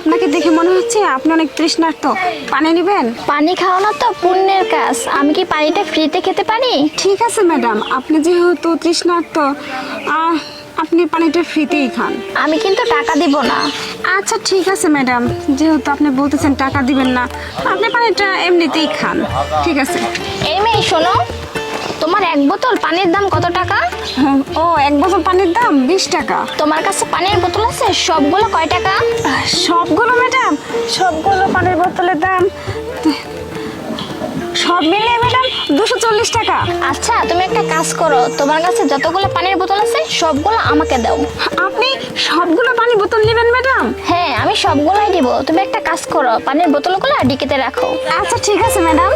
আপনাকে দেখে মনে হচ্ছে আপনি অনেক তৃষ্ণার্ত। পানি নেবেন? পানি খাওয়ানো তো পুণ্যের কাজ, আমি কি পানিটা ফ্রিতে খেতে পারি? ঠিক আছে ম্যাডাম, আপনি যেহেতু তৃষ্ণার্ত আপনি পানিটা ফ্রিতেই খান। আমি কিন্তু টাকা দিব না। আচ্ছা ঠিক আছে ম্যাডাম, যেহেতু আপনি বলতেছেন টাকা দিবেন না, আপনি পানিটা এমনিতেই খান। ঠিক আছে। এই মেয়ে শোনো, তোমার এক বোতল পানির দাম কত টাকা? ও, এক বোতল পানির দাম 20 টাকা। তোমার কাছে পানির বোতল আছে? সবগুলো কয় টাকা? সবগুলো ম্যাডাম, সবগুলো পানির বোতলের দাম সব মিলিয়ে ম্যাডাম 240 টাকা। আচ্ছা তুমি একটা কাজ করো, তোমার কাছে যতগুলো পানির বোতল আছে সবগুলো আমাকে দাও। আপনি সবগুলো পানির বোতল নেবেন ম্যাডাম? হ্যাঁ আমি সবগুলাই দিব, তুমি একটা কাজ করো, পানির বোতলগুলো ডিকিতে রাখো। আচ্ছা ঠিক আছে ম্যাডাম।